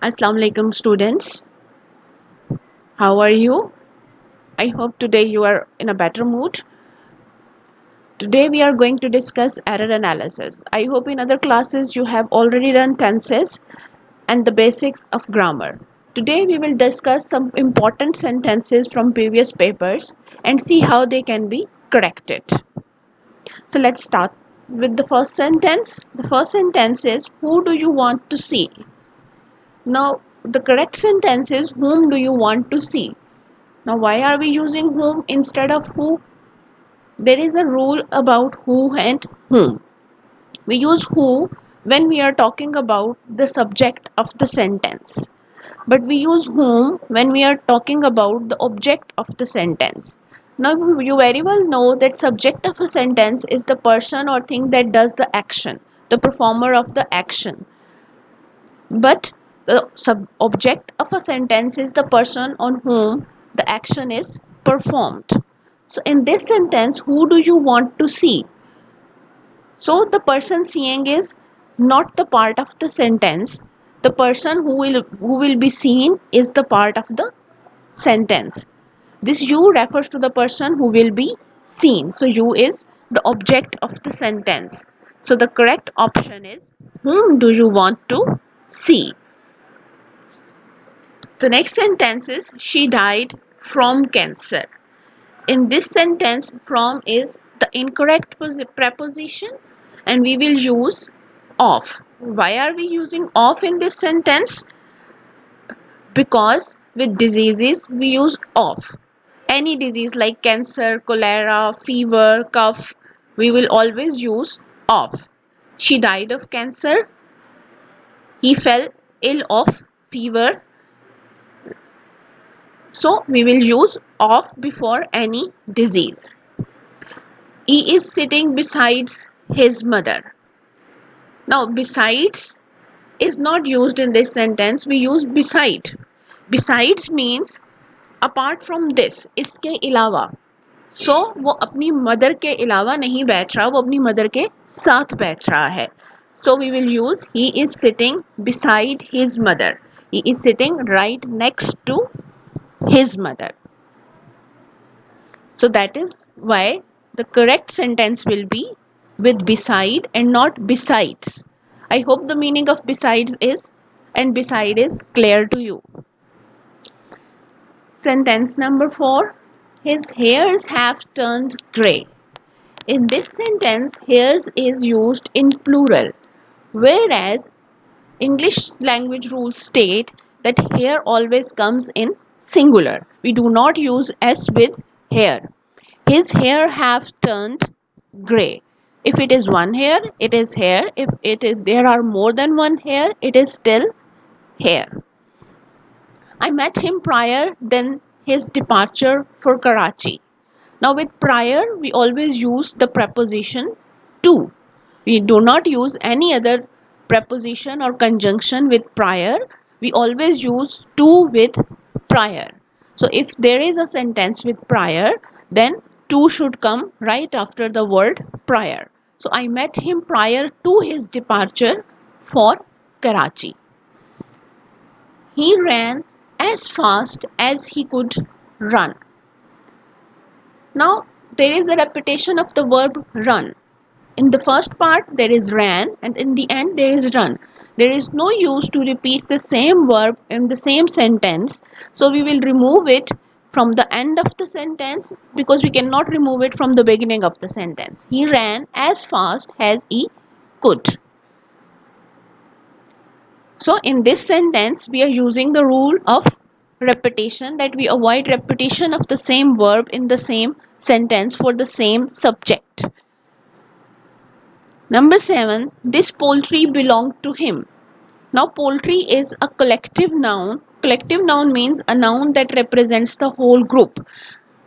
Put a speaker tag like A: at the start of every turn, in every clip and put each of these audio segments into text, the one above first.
A: Assalamu alaikum students. How are you? I hope today you are in a better mood. Today we are going to discuss error analysis. I hope in other classes you have already done tenses and the basics of grammar. Today we will discuss some important sentences from previous papers and see how they can be corrected. So let's start with the first sentence. The first sentence is, who do you want to see? Now the correct sentence is, whom do you want to see? Now, why are we using whom instead of who? There is a rule about who and whom. We use who when we are talking about the subject of the sentence, but we use whom when we are talking about the object of the sentence. Now, you very well know that subject of a sentence is the person or thing that does the action, the performer of the action. But the object of a sentence is the person on whom the action is performed. So in this sentence, who do you want to see? So the person seeing is not the part of the sentence. The person who will be seen is the part of the sentence. This you refers to the person who will be seen. So you is the object of the sentence. So the correct option is, whom do you want to see? The next sentence is, she died from cancer. In this sentence, from is the incorrect preposition and we will use of. Why are we using of in this sentence? Because with diseases we use of. Any disease like cancer, cholera, fever, cough, we will always use of. She died of cancer. He fell ill of fever. So we will use of before any disease. He is sitting beside his mother. Now besides is not used in this sentence. We use beside. Besides means apart from this, इसके अलावा. So वो अपनी mother के अलावा नहीं बैठ रहा, वो अपनी मदर के साथ बैठ रहा है. So we will use he is sitting beside his mother. He is sitting right next to his mother. So that is why the correct sentence will be with beside and not besides. I hope the meaning of besides is and beside is clear to you. Sentence number 4. His hairs have turned grey. In this sentence, hairs is used in plural, whereas English language rules state that hair always comes in singular. We do not use s with hair. His hair have turned grey. If it is one hair, it is hair. If there are more than one hair, it is still hair. I met him prior than his departure for Karachi. Now with prior, we always use the preposition to. We do not use any other preposition or conjunction with prior. We always use to with prior. So if there is a sentence with prior, then to should come right after the word prior. So I met him prior to his departure for Karachi. He ran as fast as he could run. Now there is a repetition of the verb run. In the first part there is ran and in the end there is run. There is no use to repeat the same verb in the same sentence. So we will remove it from the end of the sentence because we cannot remove it from the beginning of the sentence. He ran as fast as he could. So in this sentence we are using the rule of repetition, that we avoid repetition of the same verb in the same sentence for the same subject. Number 7, this poultry belonged to him. Now poultry is a collective noun. Collective noun means a noun that represents the whole group.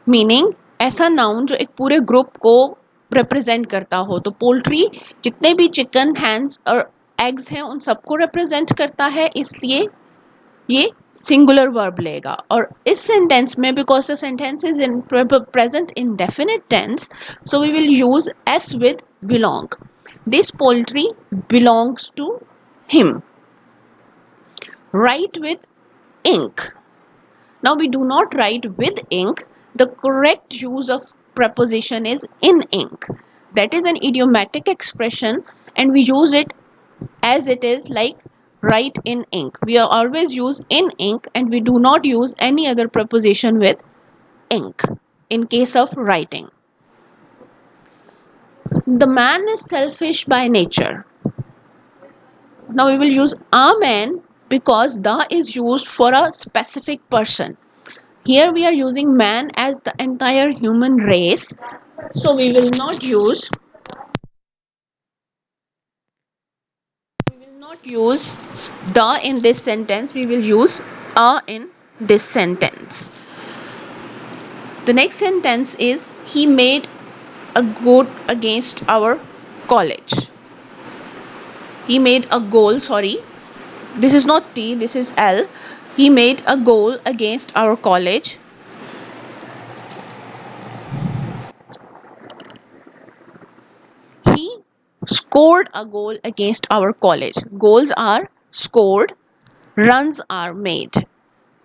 A: Meaning ऐसा noun जो एक पूरे group को represent करता हो. तो poultry जितने भी chicken, hens और eggs हैं उन सबको represent करता है, इसलिए ये singular verb लेगा. और इस sentence में because the sentence is in present indefinite tense, so we will use s with belong. This poultry belongs to him. Write with ink. Now we do not write with ink. The correct use of preposition is in ink. That is an idiomatic expression and we use it as it is, like write in ink. We always use in ink and we do not use any other preposition with ink in case of writing. The man is selfish by nature. Now we will use a man because the is used for a specific person. Here we are using man as the entire human race. So we will not use the in this sentence. We will use a in this sentence. The next sentence is he made a goal against our college. He made a goal, sorry. This is not T, this is L. He made a goal against our college. He scored a goal against our college. Goals are scored, runs are made.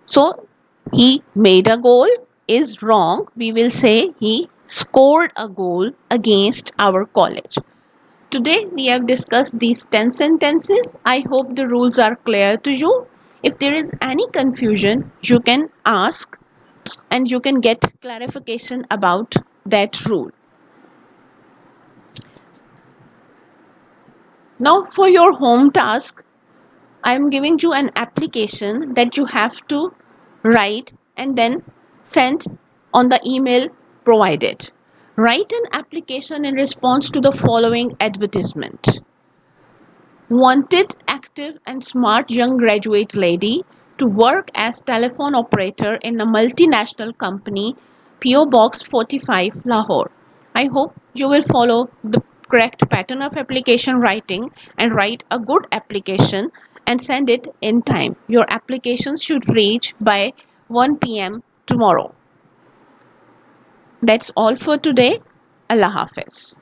A: So he made a goal is wrong. We will say he scored a goal against our college. Today we have discussed these 10 sentences. I hope the rules are clear to you. If there is any confusion, you can ask and you can get clarification about that rule. Now for your home task, I am giving you an application that you have to write and then send on the email provided. Write an application in response to the following advertisement. Wanted active and smart young graduate lady to work as telephone operator in a multinational company, PO Box 45, Lahore. I hope you will follow the correct pattern of application writing and write a good application and send it in time. Your applications should reach by 1 p.m. tomorrow. That's all for today. Allah Hafiz.